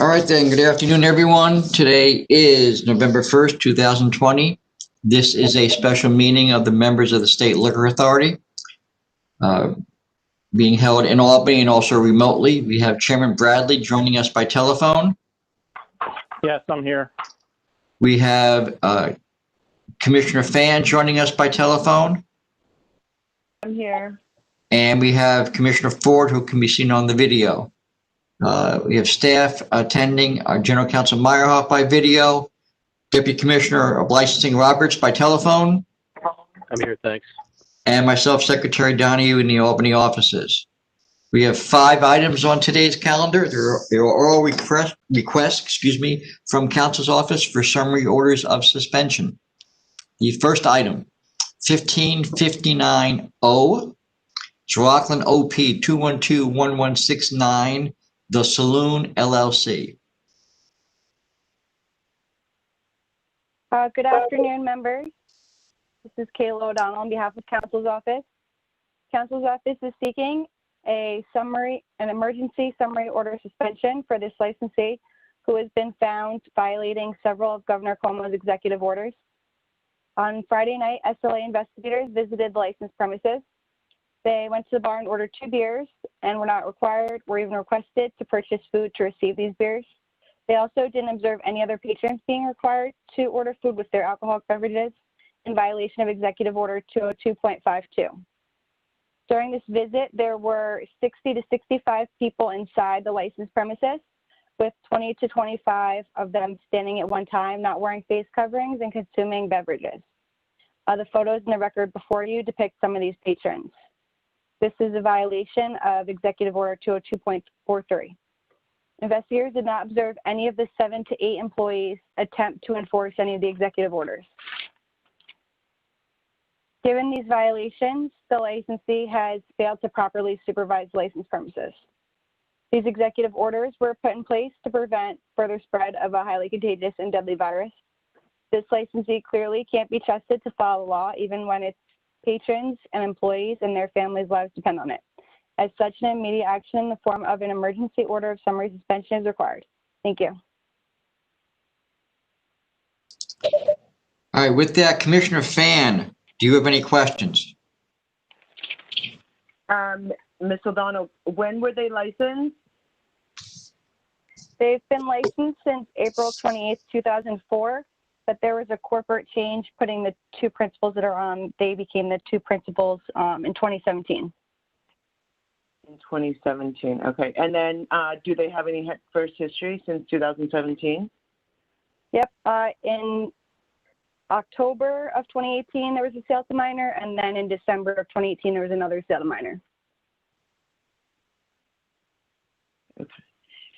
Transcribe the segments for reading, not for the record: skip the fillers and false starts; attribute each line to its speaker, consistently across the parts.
Speaker 1: All right then, good afternoon, everyone. Today is November 1st, 2020. This is a special meeting of the members of the State Liquor Authority being held in Albany and also remotely. We have Chairman Bradley joining us by telephone.
Speaker 2: Yes, I'm here.
Speaker 1: We have Commissioner Fan joining us by telephone.
Speaker 3: I'm here.
Speaker 1: And we have Commissioner Ford, who can be seen on the video. We have staff attending, our General Counsel Meyerhoff by video, Deputy Commissioner of Licensing Roberts by telephone,
Speaker 2: I'm here, thanks.
Speaker 1: and myself, Secretary Donahue, in the Albany offices. We have 5 items on today's calendar. There are all requests, from Council's office for summary orders of suspension. The first item, 1559-0, Rockland OP 212-1169, The Saloon LLC.
Speaker 3: Good afternoon, members. This is Kayla O'Donnell on behalf of Council's office. Council's office is seeking an emergency summary order suspension for this licensee who has been found violating several of Governor Cuomo's executive orders. On Friday night, SLA investigators visited the licensed premises. They went to the bar and ordered 2 beers and were not required or even requested to purchase food to receive these beers. They also didn't observe any other patrons being required to order food with their alcoholic beverages in violation of Executive Order 202.52. During this visit, there were 60 to 65 people inside the licensed premises, with 20 to 25 of them standing at one time, not wearing face coverings and consuming beverages. The photos in the record before you depict some of these patrons. This is a violation of Executive Order 202.43. Investigators did not observe any of the 7 to 8 employees attempt to enforce any of the executive orders. Given these violations, the licensee has failed to properly supervise licensed premises. These executive orders were put in place to prevent further spread of a highly contagious and deadly virus. This licensee clearly can't be trusted to follow the law, even when its patrons and employees and their families' lives depend on it. As such, an immediate action in the form of an emergency order of summary suspension is required. Thank you.
Speaker 1: All right, with that, Commissioner Fan, do you have any questions?
Speaker 4: Ms. O'Donnell, when were they licensed?
Speaker 3: They've been licensed since April 28th, 2004, but there was a corporate change putting the 2 principals that are on, they became the 2 principals in 2017.
Speaker 4: In 2017, okay. And then do they have any first history since 2017?
Speaker 3: Yep, in October of 2018, there was a sale to minor, and then in December of 2018, there was another sale to minor.
Speaker 4: Okay.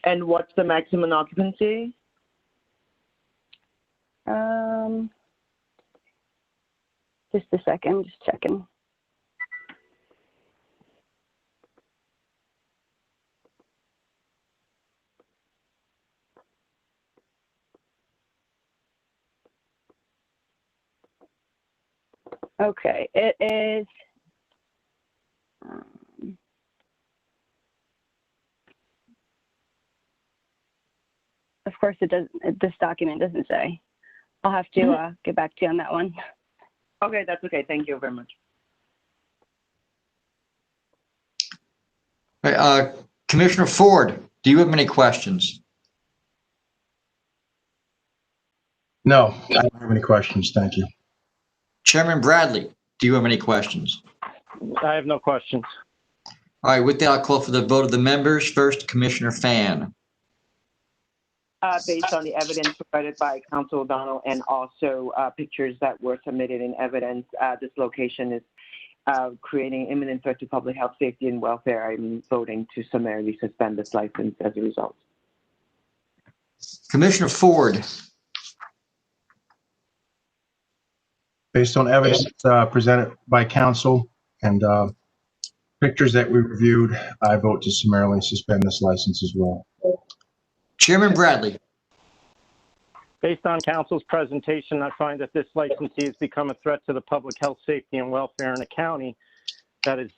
Speaker 4: And what's the maximum occupancy?
Speaker 3: Just a second, just checking. Okay, it is, of course it doesn't, this document doesn't say. I'll have to get back to you on that one.
Speaker 4: Okay, that's okay. Thank you very much.
Speaker 1: All right, Commissioner Ford, do you have any questions?
Speaker 5: No, I don't have any questions. Thank you.
Speaker 1: Chairman Bradley, do you have any questions?
Speaker 2: I have no questions.
Speaker 1: All right, with that, I'll call for the vote of the members. First, Commissioner Fan.
Speaker 4: Based on the evidence provided by Council O'Donnell and also pictures that were submitted in evidence, this location is creating imminent threat to public health, safety, and welfare. I'm voting to summarily suspend this license as a result.
Speaker 1: Commissioner Ford.
Speaker 5: Based on evidence presented by council and pictures that we reviewed, I vote to summarily suspend this license as well.
Speaker 1: Chairman Bradley.
Speaker 2: Based on council's presentation, I find that this licensee has become a threat to the public health, safety, and welfare in the county. That is,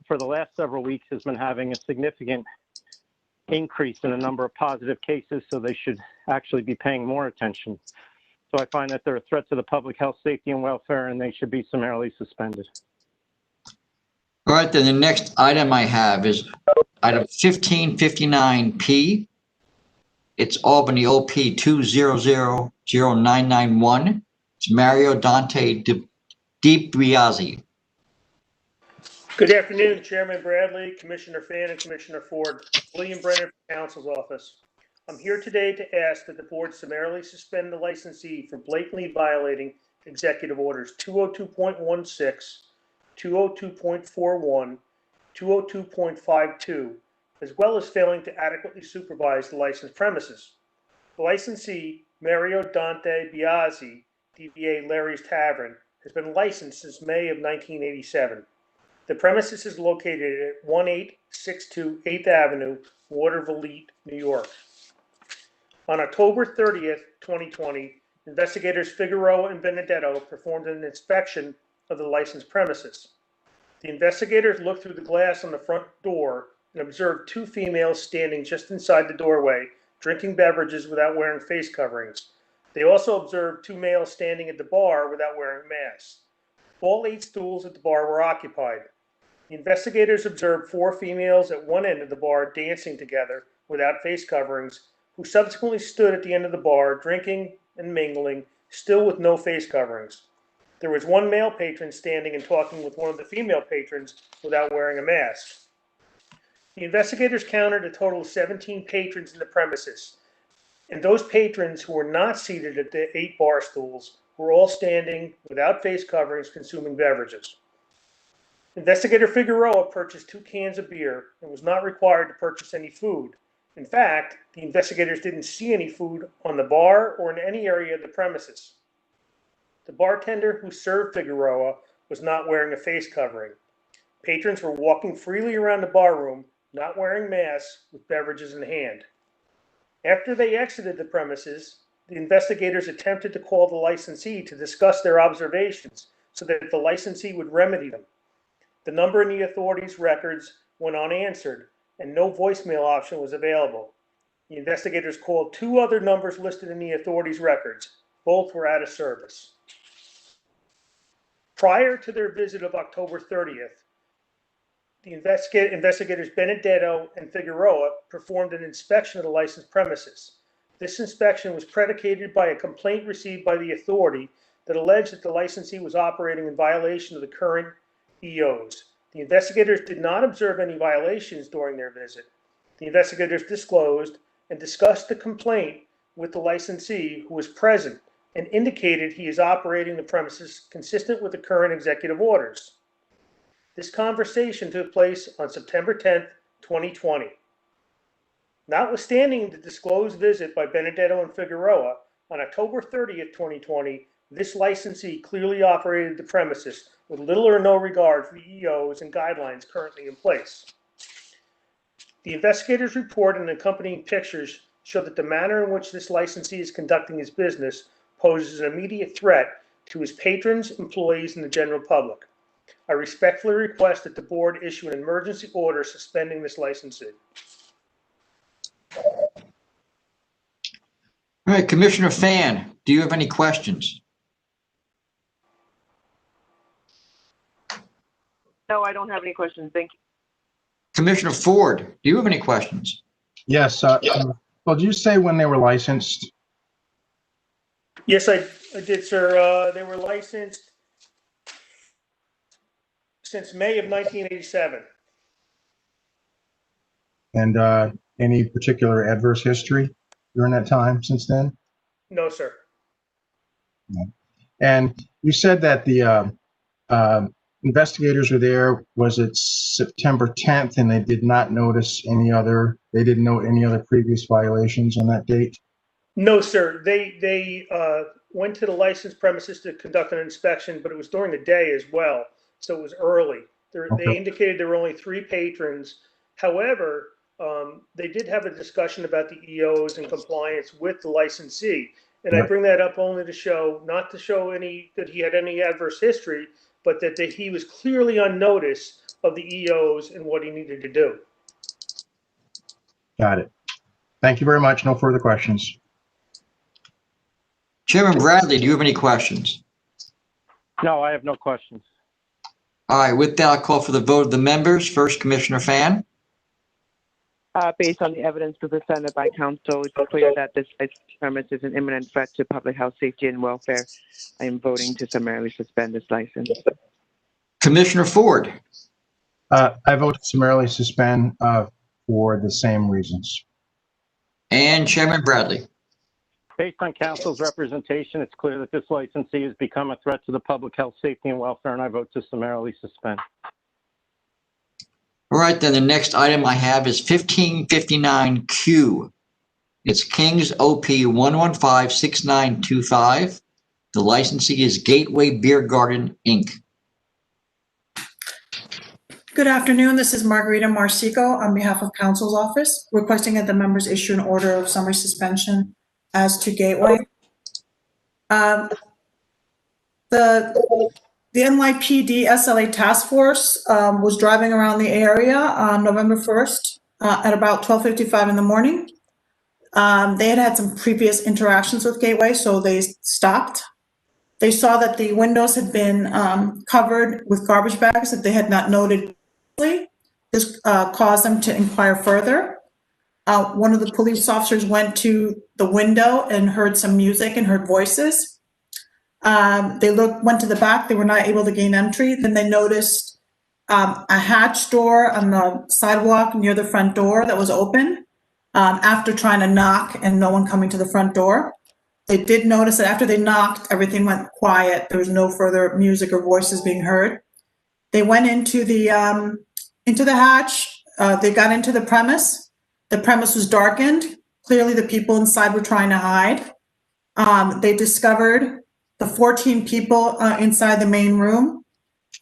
Speaker 2: for the last several weeks, has been having a significant increase in the number of positive cases, so they should actually be paying more attention. So I find that they're a threat to the public health, safety, and welfare, and they should be summarily suspended.
Speaker 1: All right, then the next item I have is item 1559P. It's Albany OP 2000991. It's Mario Dante DiBiase.
Speaker 6: Good afternoon, Chairman Bradley, Commissioner Fan, and Commissioner Ford. William Brenner, Counsel's Office. I'm here today to ask that the board summarily suspend the licensee for blatantly violating Executive Orders 202.16, 202.41, 202.52, as well as failing to adequately supervise the licensed premises. The licensee, Mario Dante Biasi, DBA Larry's Tavern, has been licensed since May of 1987. The premises is located at 1862 8th Avenue, Waterville, New York. On October 30th, 2020, investigators Figueroa and Benedetto performed an inspection of the licensed premises. The investigators looked through the glass on the front door and observed two females standing just inside the doorway, drinking beverages without wearing face coverings. They also observed two males standing at the bar without wearing masks. All 8 stools at the bar were occupied. The investigators observed 4 females at one end of the bar dancing together without face coverings, who subsequently stood at the end of the bar drinking and mingling, still with no face coverings. There was one male patron standing and talking with one of the female patrons without wearing a mask. The investigators counted a total of 17 patrons in the premises, and those patrons who were not seated at the 8 bar stools were all standing without face coverings consuming beverages. Investigator Figueroa purchased 2 cans of beer and was not required to purchase any food. In fact, the investigators didn't see any food on the bar or in any area of the premises. The bartender who served Figueroa was not wearing a face covering. Patrons were walking freely around the bar room, not wearing masks, with beverages in hand. After they exited the premises, the investigators attempted to call the licensee to discuss their observations so that the licensee would remedy them. The number in the authorities' records went unanswered, and no voicemail option was available. The investigators called 2 other numbers listed in the authorities' records. Both were out of service. Prior to their visit of October 30th, the investigators Benedetto and Figueroa performed an inspection of the licensed premises. This inspection was predicated by a complaint received by the authority that alleged that the licensee was operating in violation of the current EOs. The investigators did not observe any violations during their visit. The investigators disclosed and discussed the complaint with the licensee, who was present, and indicated he is operating the premises consistent with the current executive orders. This conversation took place on September 10th, 2020. Notwithstanding the disclosed visit by Benedetto and Figueroa, on October 30th, 2020, this licensee clearly operated the premises with little or no regard for the EOs and guidelines currently in place. The investigators' report and accompanying pictures show that the manner in which this licensee is conducting his business poses an immediate threat to his patrons, employees, and the general public. I respectfully request that the board issue an emergency order suspending this licensee.
Speaker 1: All right, Commissioner Fan, do you have any questions?
Speaker 4: No, I don't have any questions. Thank you.
Speaker 1: Commissioner Ford, do you have any questions?
Speaker 5: Yes, well, did you say when they were licensed?
Speaker 6: Yes, I did, sir. They were licensed since May of 1987.
Speaker 5: And any particular adverse history during that time since then?
Speaker 6: No, sir.
Speaker 5: No. And you said that the investigators were there, was it September 10th, and they did not notice they didn't note any other previous violations on that date?
Speaker 6: No, sir. They went to the licensed premises to conduct an inspection, but it was during the day as well, so it was early. They indicated there were only 3 patrons. However, they did have a discussion about the EOs and compliance with the licensee. And
Speaker 5: Yep.
Speaker 6: I bring that up only to show, not to show that he had any adverse history, but that he was clearly on notice of the EOs and what he needed to do.
Speaker 5: Got it. Thank you very much. No further questions.
Speaker 1: Chairman Bradley, do you have any questions?
Speaker 2: No, I have no questions.
Speaker 1: All right, with that, I'll call for the vote of the members. First, Commissioner Fan.
Speaker 4: Based on the evidence presented by counsel, it's clear that this premise is an imminent threat to public health, safety, and welfare. I am voting to summarily suspend this license.
Speaker 1: Commissioner Ford.
Speaker 5: I vote to summarily suspend for the same reasons.
Speaker 1: And Chairman Bradley.
Speaker 2: Based on counsel's representation, it's clear that this licensee has become a threat to the public health, safety, and welfare, and I vote to summarily suspend.
Speaker 1: All right, then the next item I have is 1559Q. It's King's OP 1156925. The licensee is Gateway Beer Garden, Inc.
Speaker 7: Good afternoon. This is Margarita Marsico on behalf of Counsel's Office, requesting that the members issue an order of summary suspension as to Gateway. The NYPD SLA task force was driving around the area on November 1st at about 12:55 in the morning. They had some previous interactions with Gateway, so they stopped. They saw that the windows had been covered with garbage bags that they had not noted. This caused them to inquire further. One of the police officers went to the window and heard some music and heard voices. They went to the back. They were not able to gain entry. Then they noticed a hatch door on the sidewalk near the front door that was open after trying to knock and no one coming to the front door. They did notice that after they knocked, everything went quiet. There was no further music or voices being heard. They went into the hatch. They got into the premise. The premise was darkened. Clearly, the people inside were trying to hide. They discovered the 14 people inside the main room.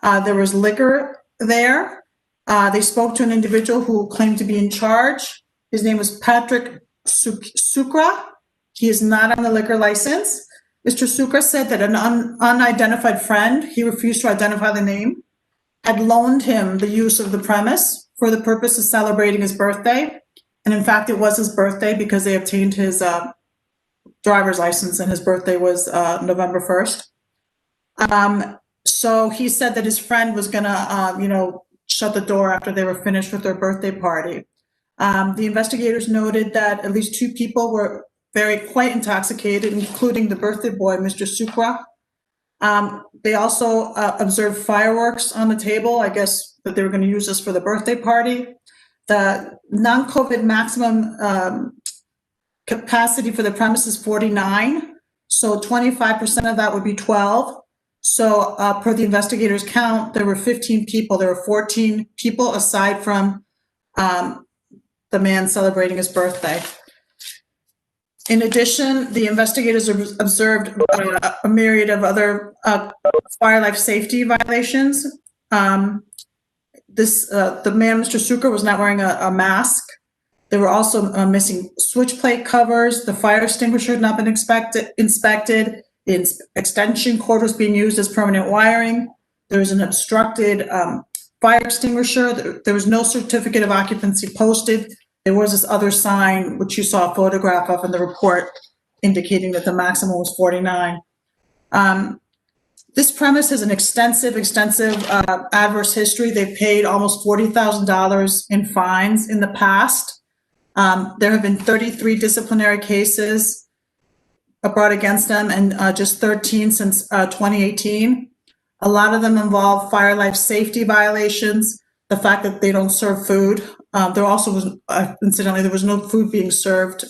Speaker 7: There was liquor there. They spoke to an individual who claimed to be in charge. His name was Patrick Sucra. He is not on the liquor license. Mr. Sucra said that an unidentified friend, he refused to identify the name, had loaned him the use of the premise for the purpose of celebrating his birthday. And in fact, it was his birthday because they obtained his driver's license and his birthday was November 1st. So he said that his friend was gonna, shut the door after they were finished with their birthday party. The investigators noted that at least 2 people were quite intoxicated, including the birthday boy, Mr. Sucra. They also observed fireworks on the table. I guess that they were going to use this for the birthday party. The non-COVID maximum capacity for the premise is 49. So 25% of that would be 12. So per the investigators' count, there were 15 people. There were 14 people aside from the man celebrating his birthday. In addition, the investigators observed a myriad of other fire life safety violations. The man, Mr. Sucra, was not wearing a mask. There were also missing switch plate covers. The fire extinguisher had not been inspected. The extension cord was being used as permanent wiring. There was an obstructed fire extinguisher. There was no certificate of occupancy posted. There was this other sign, which you saw a photograph of in the report, indicating that the maximum was 49. This premise has an extensive adverse history. They've paid almost $40,000 in fines in the past. There have been 33 disciplinary cases brought against them and just 13 since 2018. A lot of them involve fire life safety violations, the fact that they don't serve food. There also was, incidentally, there was no food being served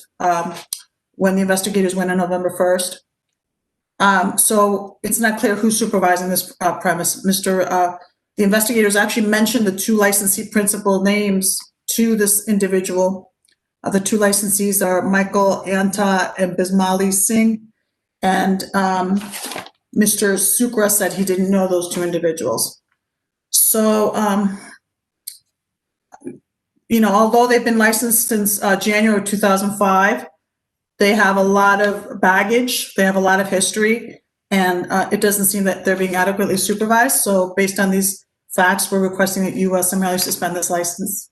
Speaker 7: when the investigators went on November 1st. So it's not clear who's supervising this premise. The investigators actually mentioned the 2 licensee principal names to this individual. The 2 licensees are Michael Anta and Bismali Singh. And Mr. Sucra said he didn't know those 2 individuals. So, although they've been licensed since January 2005, they have a lot of baggage, they have a lot of history, and it doesn't seem that they're being adequately supervised. So based on these facts, we're requesting that you summarily suspend this license.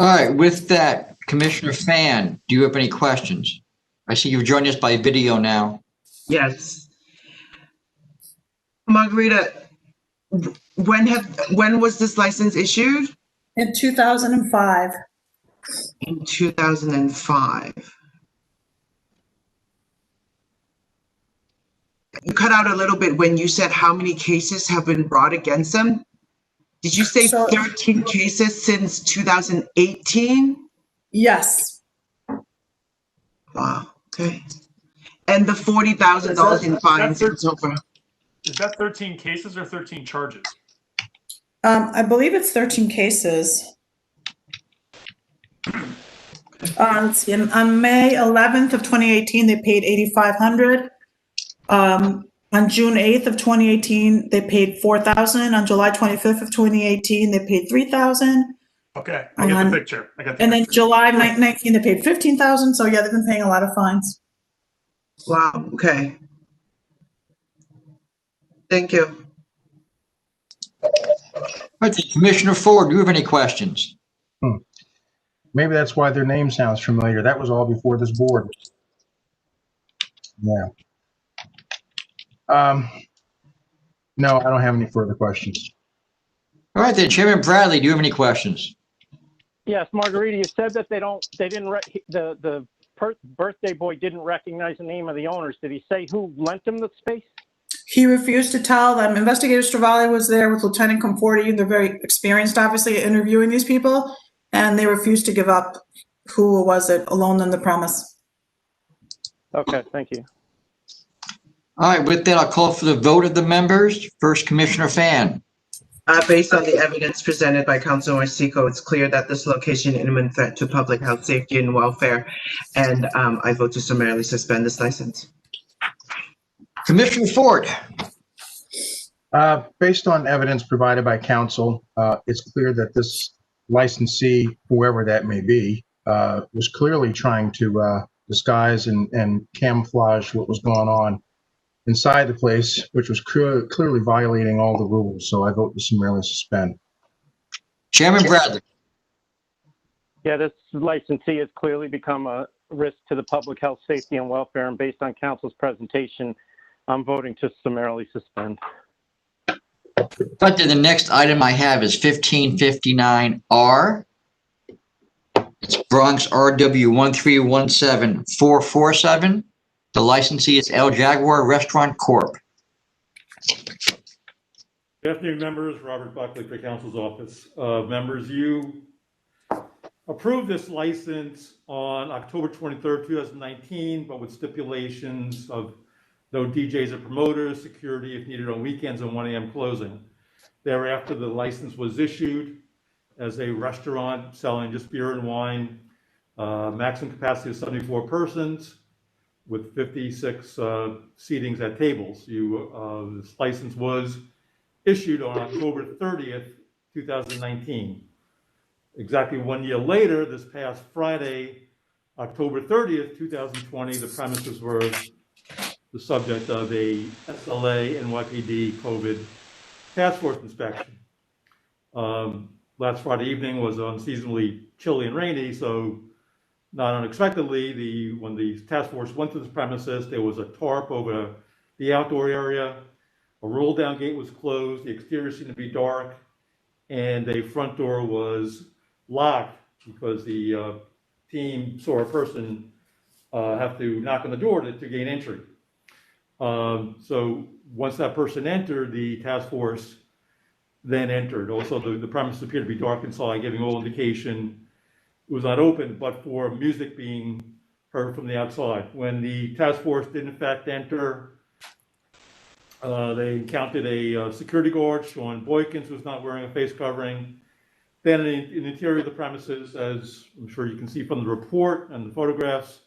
Speaker 1: All right, with that, Commissioner Fan, do you have any questions? I see you've joined us by video now.
Speaker 8: Yes. Margarita, when was this license issued?
Speaker 7: In 2005.
Speaker 8: In 2005. You cut out a little bit when you said how many cases have been brought against them. Did you say
Speaker 7: So-
Speaker 8: 13 cases since 2018?
Speaker 7: Yes.
Speaker 8: Wow, okay. And the $40,000 in fines and so forth.
Speaker 9: Is that 13 cases or 13 charges?
Speaker 7: I believe it's 13 cases. Let's see, on May 11th of 2018, they paid $8,500. On June 8th of 2018, they paid $4,000. On July 25th of 2018, they paid $3,000.
Speaker 9: Okay, I get the picture.
Speaker 7: And then July 19th, they paid $15,000. So yeah, they've been paying a lot of fines.
Speaker 8: Wow, okay. Thank you.
Speaker 1: All right, Commissioner Ford, do you have any questions?
Speaker 5: Maybe that's why their name sounds familiar. That was all before this board. Yeah. No, I don't have any further questions.
Speaker 1: All right, then, Chairman Bradley, do you have any questions?
Speaker 2: Yes, Margarita, you said that the birthday boy didn't recognize the name of the owners. Did he say who lent him the space?
Speaker 7: He refused to tell them. Investigator Stravali was there with Lieutenant Conforti. They're very experienced, obviously, at interviewing these people, and they refused to give up who was it alone on the premise.
Speaker 2: Okay, thank you.
Speaker 1: All right, with that, I'll call for the vote of the members. First, Commissioner Fan.
Speaker 8: Based on the evidence presented by Councilor Seco, it's clear that this location is an imminent threat to public health, safety, and welfare, and I vote to summarily suspend this license.
Speaker 1: Commissioner Ford.
Speaker 5: Based on evidence provided by council, it's clear that this licensee, whoever that may be, was clearly trying to disguise and camouflage what was going on inside the place, which was clearly violating all the rules. So I vote to summarily suspend.
Speaker 1: Chairman Bradley.
Speaker 2: Yeah, this licensee has clearly become a risk to the public health, safety, and welfare, and based on council's presentation, I'm voting to summarily suspend.
Speaker 1: But the next item I have is 1559R. It's Bronx RW 1317447. The licensee is El Jaguar Restaurant Corp.
Speaker 10: Good afternoon, members. Robert Buckley for Council's Office. Members, you approved this license on October 23rd, 2019, but with stipulations of no DJs or promoters, security if needed on weekends, and 1 a.m. closing. Thereafter, the license was issued as a restaurant selling just beer and wine, maximum capacity of 74 persons with 56 seatings at tables. This license was issued on October 30th, 2019. Exactly 1 year later, this past Friday, October 30th, 2020, the premises were the subject of a SLA NYPD COVID task force inspection. Last Friday evening was unseasonably chilly and rainy, so not unexpectedly, when the task force went to the premises, there was a tarp over the outdoor area. A roll down gate was closed. The exterior seemed to be dark, and a front door was locked because the team saw a person have to knock on the door to gain entry. So once that person entered, the task force then entered. Also, the premises appeared to be dark inside, giving all indication it was not open, but for music being heard from the outside. When the task force did in fact enter, they encountered a security guard, Sean Boykins, who was not wearing a face covering. Then in the interior of the premises, as I'm sure you can see from the report and the photographs,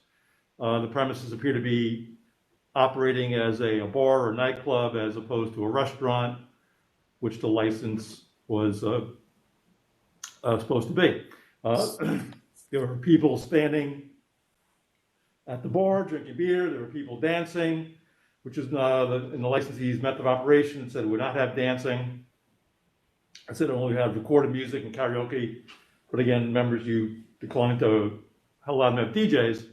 Speaker 10: the premises appear to be operating as a bar or nightclub as opposed to a restaurant, which the license was supposed to be. There were people standing at the bar drinking beer. There were people dancing, which is in the licensee's method of operation. It said it would not have dancing. It said it only have recorded music and karaoke But again, members, you declined to allow them to have DJs.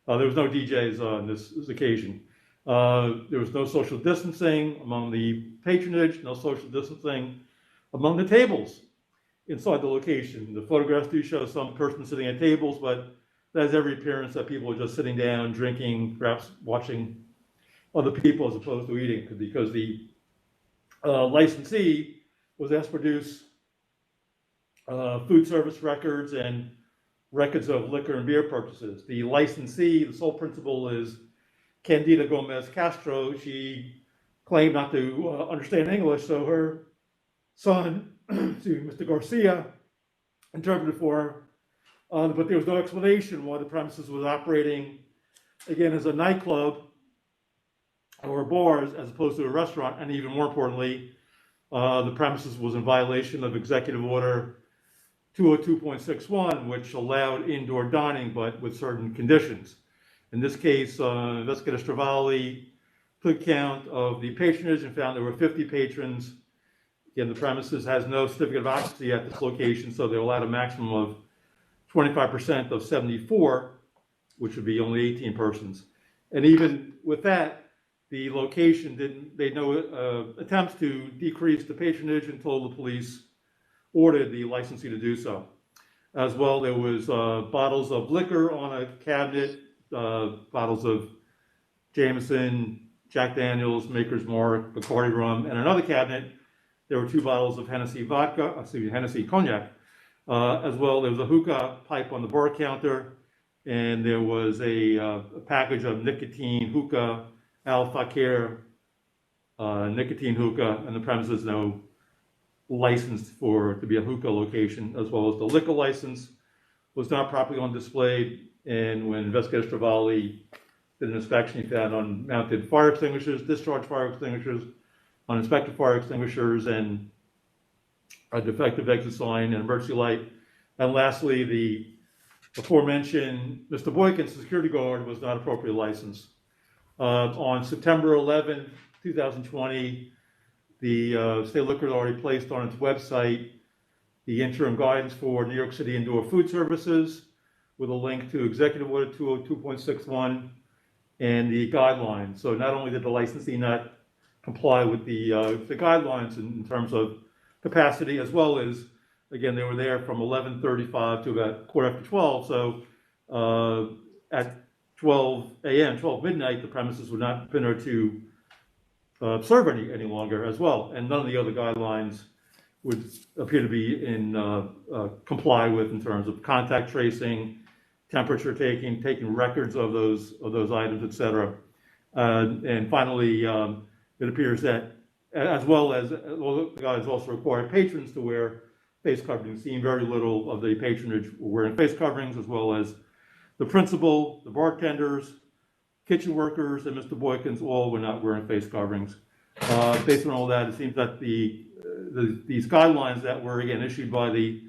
Speaker 10: There was no DJs on this occasion. There was no social distancing among the patronage, no social distancing among the tables inside the location. The photographs do show some persons sitting at tables, but that has every appearance that people are just sitting down, drinking, perhaps watching other people as opposed to eating, because the licensee was asked to produce food service records and records of liquor and beer purchases. The licensee, the sole principal, is Candida Gomez Castro. She claimed not to understand English, so her son, Mr. Garcia, interpreted for her. But there was no explanation why the premises was operating, again, as a nightclub or bars as opposed to a restaurant. And even more importantly, the premises was in violation of Executive Order 202.61, which allowed indoor dining, but with certain conditions. In this case, Investigator Stravali took count of the patronage and found there were 50 patrons. Again, the premises has no certificate of occupancy at this location, so they allowed a maximum of 25% of 74, which would be only 18 persons. And even with that, the location made no attempts to decrease the patronage until the police ordered the licensee to do so. As well, there was bottles of liquor on a cabinet, bottles of Jameson, Jack Daniels, Maker's Mark, Bacardi rum, and another cabinet, there were 2 bottles of Hennessy Hennessy cognac. As well, there was a hookah pipe on the bar counter, and there was a package of nicotine hookah, Al Fakir nicotine hookah, and the premises no licensed to be a hookah location, as well as the liquor license was not properly on display. And when Investigator Stravali did an inspection, he found unmounted fire extinguishers, discharge fire extinguishers, uninspected fire extinguishers, and a defective exit sign and emergency light. And lastly, the aforementioned Mr. Boykin's security guard was not appropriately licensed. On September 11, 2020, the State Liquor Authority placed on its website the interim guidance for New York City indoor food services with a link to Executive Order 202.61 and the guidelines. So not only did the licensee not comply with the guidelines in terms of capacity, as well as, again, they were there from 11:35 to about 12:15. So at 12 a.m., 12 midnight, the premises would not permit her to serve any longer as well. And none of the other guidelines would appear to be in comply with in terms of contact tracing, temperature taking records of those items, et cetera. And finally, it appears that as well as the guidelines also require patrons to wear face coverings. Seen very little of the patronage wearing face coverings, as well as the principal, the bartenders, kitchen workers, and Mr. Boykins all were not wearing face coverings. Based on all that, it seems that these guidelines that were again issued by the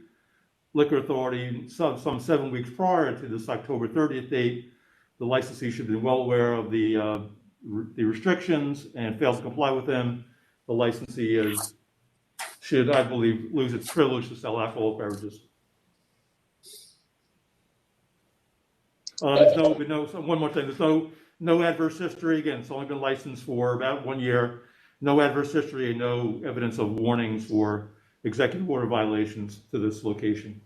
Speaker 10: Liquor Authority some 7 weeks prior to this October 30th date, the licensee should have been well aware of the restrictions and fails to comply with them. The licensee should, I believe, lose its privilege to sell alcoholic beverages. There's one more thing. There's no adverse history. Again, it's only been licensed for about 1 year. No adverse history and no evidence of warnings for executive order violations to this location.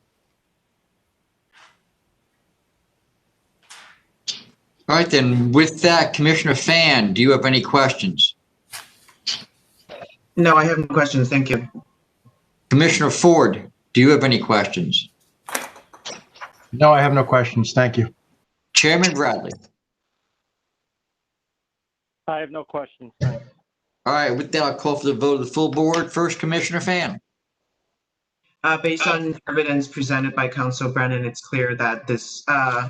Speaker 1: All right, then with that, Commissioner Fan, do you have any questions?
Speaker 8: No, I have no questions. Thank you.
Speaker 1: Commissioner Ford, do you have any questions?
Speaker 5: No, I have no questions. Thank you.
Speaker 1: Chairman Bradley.
Speaker 2: I have no questions.
Speaker 1: All right, with that, I'll call for the vote of the full board. First, Commissioner Fan.
Speaker 8: Based on evidence presented by Council Brennan, it's clear that this, I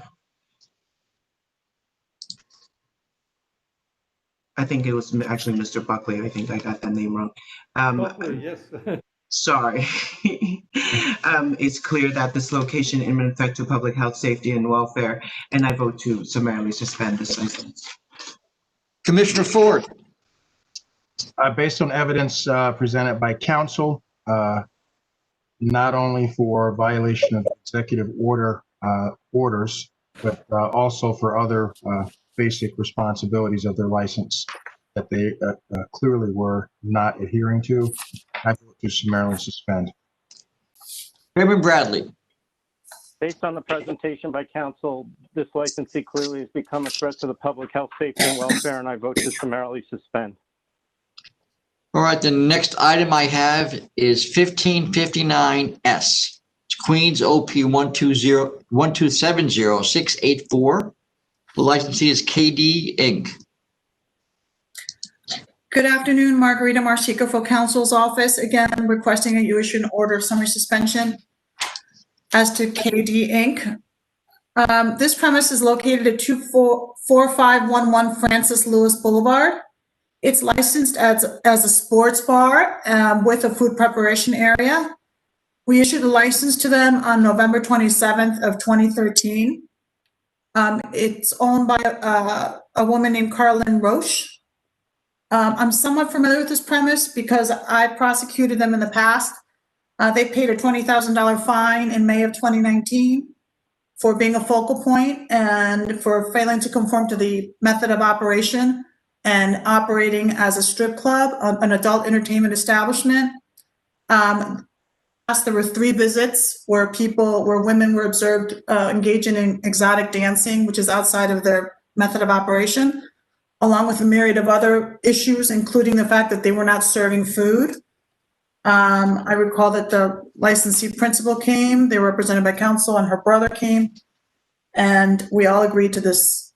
Speaker 8: think it was actually Mr. Buckley. I think I got that name wrong.
Speaker 10: Buckley, yes.
Speaker 8: Sorry. It's clear that this location imminent threat to public health, safety, and welfare, and I vote to summarily suspend this license.
Speaker 1: Commissioner Ford.
Speaker 5: Based on evidence presented by counsel, not only for violation of executive orders, but also for other basic responsibilities of their license that they clearly were not adhering to. I vote to summarily suspend.
Speaker 1: Chairman Bradley.
Speaker 2: Based on the presentation by council, this licensee clearly has become a threat to the public health, safety, and welfare, and I vote to summarily suspend.
Speaker 1: All right, the next item I have is 1559S. It's Queens OP 1270684. The licensee is KD Inc.
Speaker 7: Good afternoon, Margarita Marsico for Council's Office. Again, requesting that you issue an order of summary suspension as to KD Inc. This premise is located at 24511 Francis Lewis Boulevard. It's licensed as a sports bar with a food preparation area. We issued a license to them on November 27th of 2013. It's owned by a woman named Carlin Roche. I'm somewhat familiar with this premise because I prosecuted them in the past. They paid a $20,000 fine in May of 2019 for being a focal point and for failing to conform to the method of operation and operating as a strip club, an adult entertainment establishment. There were 3 visits where women were observed engaging in exotic dancing, which is outside of their method of operation, along with a myriad of other issues, including the fact that they were not serving food. I recall that the licensee principal came, they were represented by counsel, and her brother came, and we all agreed to this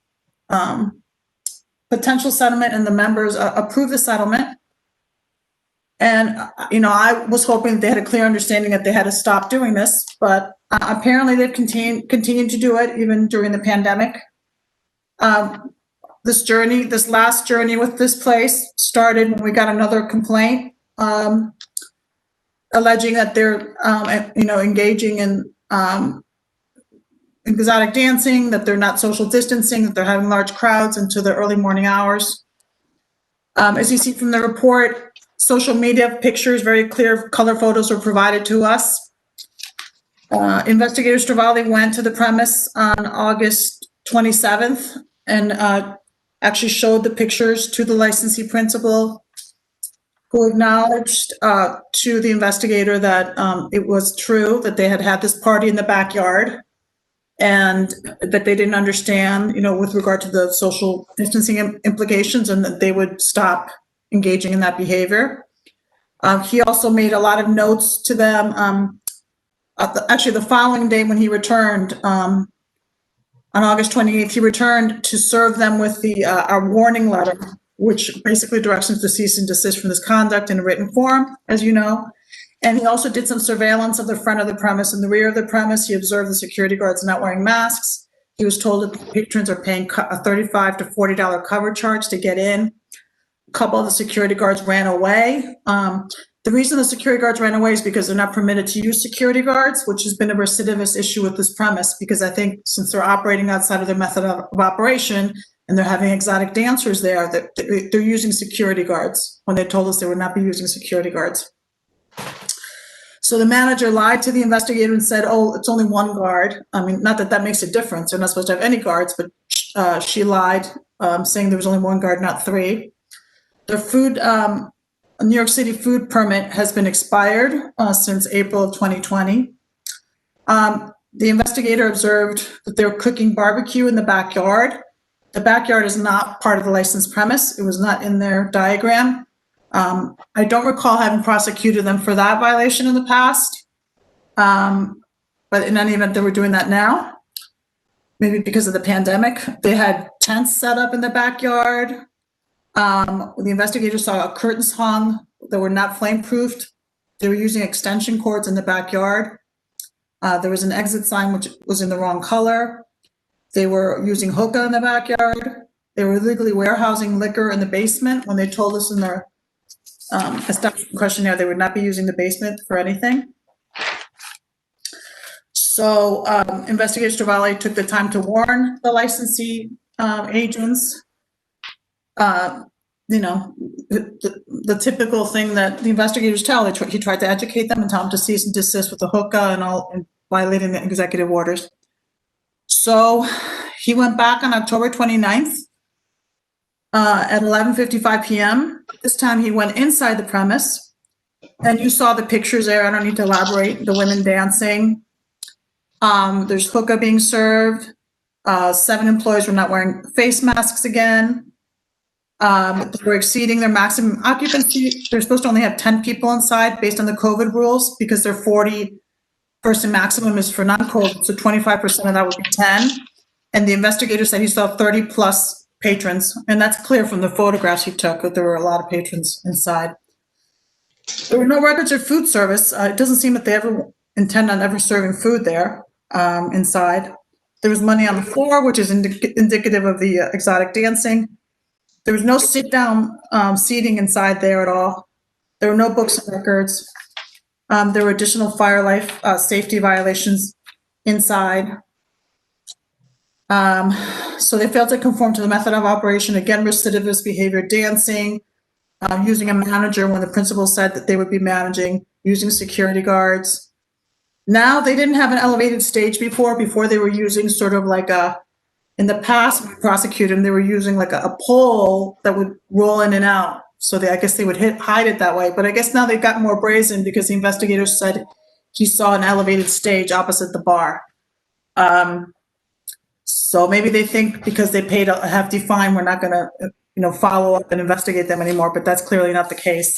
Speaker 7: potential settlement, and the members approved the settlement. And, I was hoping they had a clear understanding that they had to stop doing this, but apparently they've continued to do it even during the pandemic. This last journey with this place started when we got another complaint alleging that they're, engaging in exotic dancing, that they're not social distancing, that they're having large crowds into the early morning hours. As you see from the report, social media pictures, very clear color photos were provided to us. Investigator Stravali went to the premise on August 27th and actually showed the pictures to the licensee principal, who acknowledged to the investigator that it was true that they had this party in the backyard and that they didn't understand, with regard to the social distancing implications, and that they would stop engaging in that behavior. He also made a lot of notes to them. Actually, the following day when he returned, on August 28th, he returned to serve them with our warning letter, which basically directs them to cease and desist from this conduct in a written form, as you know. And he also did some surveillance of the front of the premise and the rear of the premise. He observed the security guards not wearing masks. He was told that the patrons are paying a $35 to $40 cover charge to get in. A couple of the security guards ran away. The reason the security guards ran away is because they're not permitted to use security guards, which has been a recidivist issue with this premise, because I think since they're operating outside of their method of operation and they're having exotic dancers there, that they're using security guards when they told us they would not be using security guards. So the manager lied to the investigator and said, oh, it's only 1 guard. I mean, not that that makes a difference. They're not supposed to have any guards, but she lied, saying there was only 1 guard, not 3. The food, New York City food permit has been expired since April of 2020. The investigator observed that they were cooking barbecue in the backyard. The backyard is not part of the licensed premise. It was not in their diagram. I don't recall having prosecuted them for that violation in the past. But in any event, they were doing that now, maybe because of the pandemic. They had tents set up in the backyard. The investigator saw curtains hung that were not flame-proofed. They were using extension cords in the backyard. There was an exit sign which was in the wrong color. They were using hookah in the backyard. They were illegally warehousing liquor in the basement when they told us in their establishment questionnaire they would not be using the basement for anything. So Investigator Stravali took the time to warn the licensee agents. the typical thing that the investigators tell. He tried to educate them and tell them to cease and desist with the hookah and violating the executive orders. So he went back on October 29th at 11:55 p.m. This time he went inside the premise, and you saw the pictures there. I don't need to elaborate. The women dancing. There's hookah being served. 7 employees were not wearing face masks again. They were exceeding their maximum occupancy. They're supposed to only have 10 people inside based on the COVID rules because their 40-person maximum is for non-COVID, so 25% of that would be 10. And the investigator said he saw 30 plus patrons, and that's clear from the photographs he took that there were a lot of patrons inside. There were no records of food service. It doesn't seem that they ever intend on ever serving food there inside. There was money on the floor, which is indicative of the exotic dancing. There was no sit-down seating inside there at all. There were no books and records. There were additional fire life safety violations inside. So they failed to conform to the method of operation. Again, recidivist behavior, dancing, using a manager when the principal said that they would be managing, using security guards. Now, they didn't have an elevated stage before they were using sort of like in the past, when we prosecuted them, they were using like a pole that would roll in and out. So I guess they would hide it that way. But I guess now they've got more brazen because the investigator said he saw an elevated stage opposite the bar. So maybe they think because they paid a hefty fine, we're not going to, follow up and investigate them anymore. But that's clearly not the case.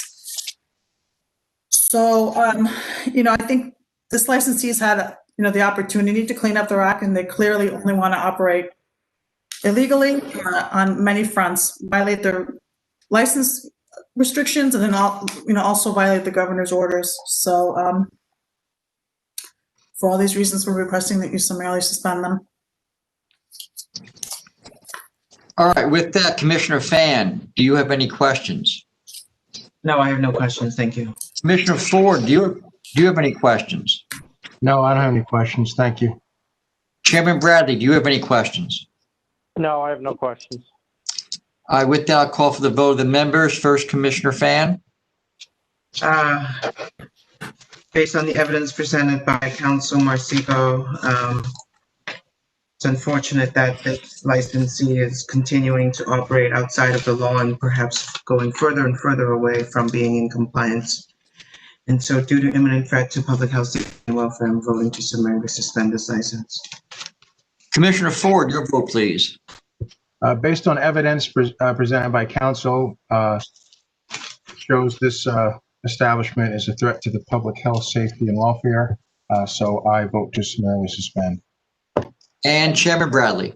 Speaker 7: So, I think this licensee's had, the opportunity to clean up their act, and they clearly only want to operate illegally on many fronts, violate their license restrictions, and then also violate the governor's orders. So for all these reasons, we're requesting that you summarily suspend them.
Speaker 1: All right, with that, Commissioner Fan, do you have any questions?
Speaker 8: No, I have no questions. Thank you.
Speaker 1: Commissioner Ford, do you have any questions?
Speaker 5: No, I don't have any questions. Thank you.
Speaker 1: Chairman Bradley, do you have any questions?
Speaker 2: No, I have no questions.
Speaker 1: All right, with that, I'll call for the vote of the members. First, Commissioner Fan.
Speaker 8: Based on the evidence presented by Council Marsico, it's unfortunate that this licensee is continuing to operate outside of the law and perhaps going further and further away from being in compliance. And so due to imminent threat to public health, safety, and welfare, I'm voting to summarily suspend this license.
Speaker 1: Commissioner Ford, your vote, please.
Speaker 5: Based on evidence presented by council, shows this establishment is a threat to the public health, safety, and welfare. So I vote to summarily suspend.
Speaker 1: And Chairman Bradley.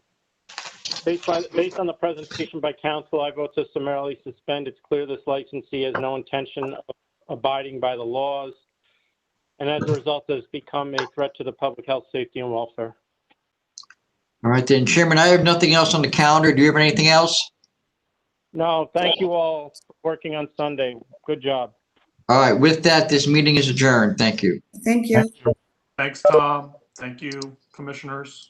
Speaker 2: Based on the presentation by council, I vote to summarily suspend. It's clear this licensee has no intention of abiding by the laws, and as a result has become a threat to the public health, safety, and welfare.
Speaker 1: All right, then, Chairman, I have nothing else on the calendar. Do you have anything else?
Speaker 2: No, thank you all for working on Sunday. Good job.
Speaker 1: All right, with that, this meeting is adjourned. Thank you.
Speaker 7: Thank you.
Speaker 9: Thanks, Tom. Thank you, commissioners.